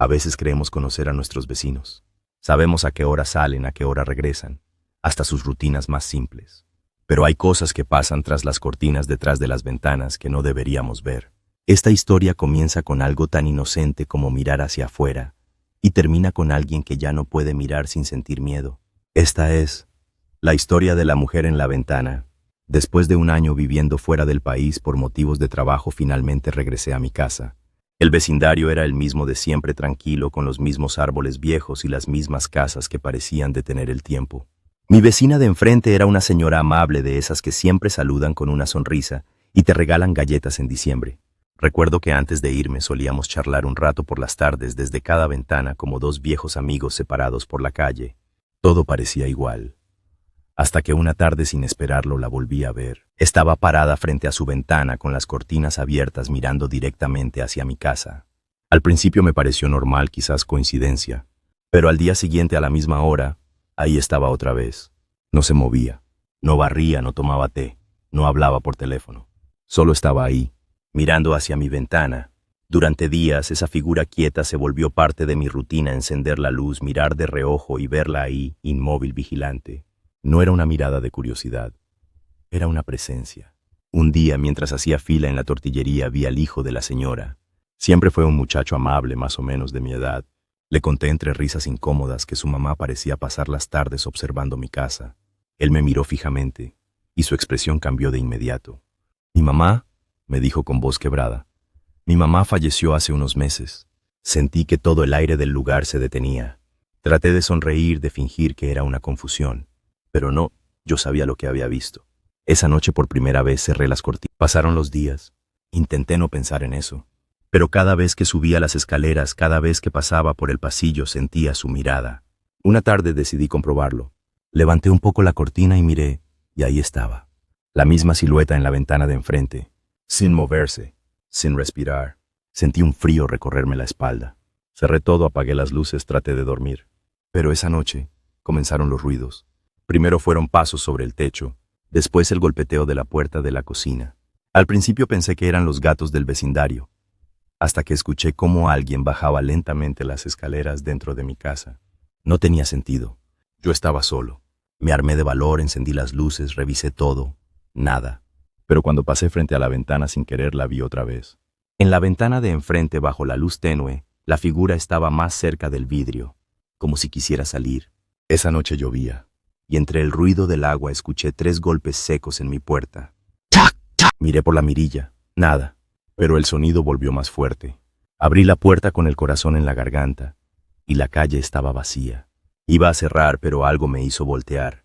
A veces creemos conocer a nuestros vecinos. Sabemos a qué hora salen, a qué hora regresan, hasta sus rutinas más simples. Pero hay cosas que pasan tras las cortinas detrás de las ventanas que no deberíamos ver. Esta historia comienza con algo tan inocente como mirar hacia afuera y termina con alguien que ya no puede mirar sin sentir miedo. Esta es la historia de la mujer en la ventana. Después de un año viviendo fuera del país por motivos de trabajo, finalmente regresé a mi casa. El vecindario era el mismo de siempre, tranquilo, con los mismos árboles viejos y las mismas casas que parecían detener el tiempo. Mi vecina de enfrente era una señora amable, de esas que siempre saludan con una sonrisa y te regalan galletas en diciembre. Recuerdo que antes de irme solíamos charlar un rato por las tardes desde cada ventana como dos viejos amigos separados por la calle. Todo parecía igual. Hasta que una tarde, sin esperarlo, la volví a ver. Estaba parada frente a su ventana con las cortinas abiertas, mirando directamente hacia mi casa. Al principio me pareció normal, quizás coincidencia, pero al día siguiente a la misma hora, ahí estaba otra vez. No se movía, no barría, no tomaba té, no hablaba por teléfono. Solo estaba ahí, mirando hacia mi ventana. Durante días esa figura quieta se volvió parte de mi rutina: encender la luz, mirar de reojo y verla ahí, inmóvil, vigilante. No era una mirada de curiosidad, era una presencia. Un día, mientras hacía fila en la tortillería, vi al hijo de la señora. Siempre fue un muchacho amable, más o menos de mi edad. Le conté entre risas incómodas que su mamá parecía pasar las tardes observando mi casa. Él me miró fijamente y su expresión cambió de inmediato. «¿Mi mamá?», me dijo con voz quebrada. «Mi mamá falleció hace unos meses». Sentí que todo el aire del lugar se detenía. Traté de sonreír, de fingir que era una confusión. Pero no, yo sabía lo que había visto. Esa noche por primera vez cerré las cortinas. Pasaron los días. Intenté no pensar en eso. Pero cada vez que subía las escaleras, cada vez que pasaba por el pasillo, sentía su mirada. Una tarde decidí comprobarlo. Levanté un poco la cortina y miré, y ahí estaba. La misma silueta en la ventana de enfrente, sin moverse, sin respirar. Sentí un frío recorrerme la espalda. Cerré todo, apagué las luces, traté de dormir. Pero esa noche comenzaron los ruidos. Primero fueron pasos sobre el techo, después el golpeteo de la puerta de la cocina. Al principio pensé que eran los gatos del vecindario, hasta que escuché cómo alguien bajaba lentamente las escaleras dentro de mi casa. No tenía sentido. Yo estaba solo. Me armé de valor, encendí las luces, revisé todo. Nada. Pero cuando pasé frente a la ventana sin querer, la vi otra vez. En la ventana de enfrente, bajo la luz tenue, la figura estaba más cerca del vidrio, como si quisiera salir. Esa noche llovía, y entre el ruido del agua escuché 3 golpes secos en mi puerta. ¡Tac, tac! Miré por la mirilla. Nada. Pero el sonido volvió más fuerte. Abrí la puerta con el corazón en la garganta, y la calle estaba vacía. Iba a cerrar, pero algo me hizo voltear.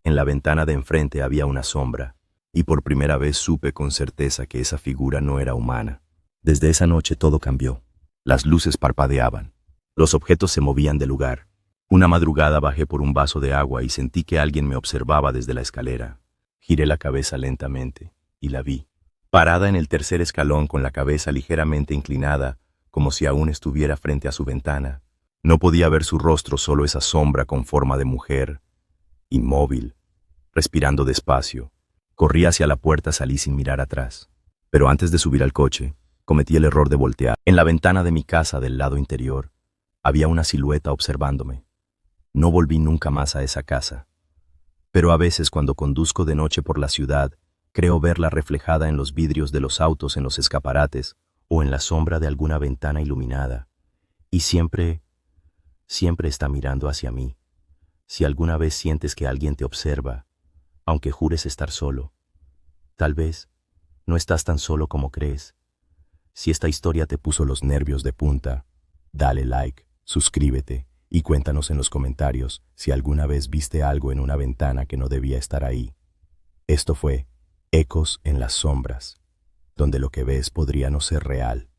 En la ventana de enfrente había una sombra, y por primera vez supe con certeza que esa figura no era humana. Desde esa noche todo cambió. Las luces parpadeaban. Los objetos se movían de lugar. Una madrugada bajé por un vaso de agua y sentí que alguien me observaba desde la escalera. Giré la cabeza lentamente y la vi, parada en el tercer escalón con la cabeza ligeramente inclinada, como si aún estuviera frente a su ventana. No podía ver su rostro, solo esa sombra con forma de mujer, inmóvil, respirando despacio. Corrí hacia la puerta, salí sin mirar atrás. Pero antes de subir al coche, cometí el error de voltear. En la ventana de mi casa, del lado interior, había una silueta observándome. No volví nunca más a esa casa. Pero a veces, cuando conduzco de noche por la ciudad, creo verla reflejada en los vidrios de los autos, en los escaparates o en la sombra de alguna ventana iluminada. Y siempre está mirando hacia mí. Si alguna vez sientes que alguien te observa, aunque jures estar solo, tal vez no estás tan solo como crees. Si esta historia te puso los nervios de punta, dale like, suscríbete y cuéntanos en los comentarios si alguna vez viste algo en una ventana que no debía estar ahí. Esto fue Ecos en las sombras, donde lo que ves podría no ser real,